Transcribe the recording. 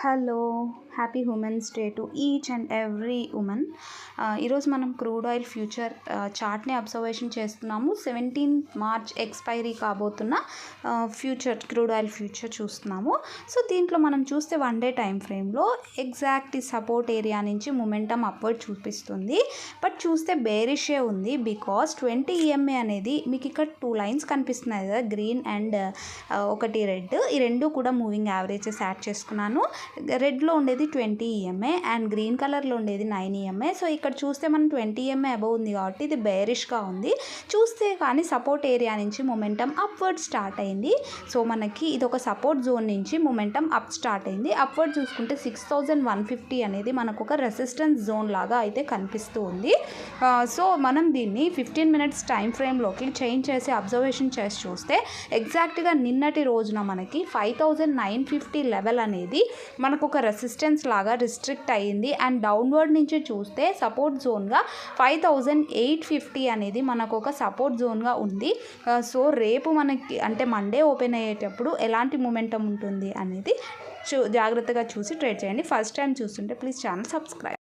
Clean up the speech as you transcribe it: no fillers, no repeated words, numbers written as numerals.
Hello happy women's day to each and every women. ఈరోజు మనం crude oil future చార్ట్ని observation చేస్తున్నాము. 17 March expiry కాబోతున్న ఫ్యూచర్ క్రూడ్ ఆయిల్ ఫ్యూచర్ చూస్తున్నాము. So దీంట్లో మనం చూస్తే 1 డే టైం ఫ్రేమ్లో ఎగ్జాక్ట్ సపోర్ట్ ఏరియా నుంచి మొమెంటమ్ అప్వర్డ్ చూపిస్తుంది. బట్ చూస్తే బేరిషే ఉంది. బికాస్ 20 EMA అనేది మీకు ఇక్కడ 2 లైన్స్ కనిపిస్తున్నాయి కదా, గ్రీన్ అండ్ ఒకటి రెడ్. ఈ రెండు కూడా మూవింగ్ యావరేజెస్ యాడ్ చేసుకున్నాను. రెడ్లో ఉండేది 20 EMA అండ్ గ్రీన్ కలర్లో ఉండేది 9 EMA. సో ఇక్కడ చూస్తే మనం 20 EMA అబవ్ ఉంది కాబట్టి ఇది బేరిష్గా ఉంది. చూస్తే కానీ సపోర్ట్ ఏరియా నుంచి మొమెంటమ్ అప్వర్డ్ స్టార్ట్ అయింది. సో మనకి ఇది ఒక సపోర్ట్ జోన్ నుంచి మొమెంటమ్ అప్ స్టార్ట్ అయింది. అప్వర్డ్ చూసుకుంటే 6150 అనేది మనకు ఒక రెసిస్టెన్స్ జోన్ లాగా అయితే కనిపిస్తూ ఉంది. సో మనం దీన్ని 15 మినిట్స్ టైం ఫ్రేమ్లోకి చేంజ్ చేసి అబ్జర్వేషన్ చేసి చూస్తే ఎగ్జాక్ట్గా నిన్నటి రోజున మనకి 5950 లెవెల్ అనేది మనకు ఒక రెసిస్టెన్స్ లాగా రిస్ట్రిక్ట్ అయ్యింది. అండ్ డౌన్వర్డ్ నుంచి చూస్తే సపోర్ట్ జోన్గా 5850 అనేది మనకు ఒక సపోర్ట్ జోన్గా ఉంది. సో రేపు మనకి అంటే మండే ఓపెన్ అయ్యేటప్పుడు ఎలాంటి మొమెంటం ఉంటుంది అనేది జాగ్రత్తగా చూసి ట్రేడ్ చేయండి. ఫస్ట్ టైం చూస్తుంటే ప్లీజ్ ఛానల్ సబ్స్క్రైబ్.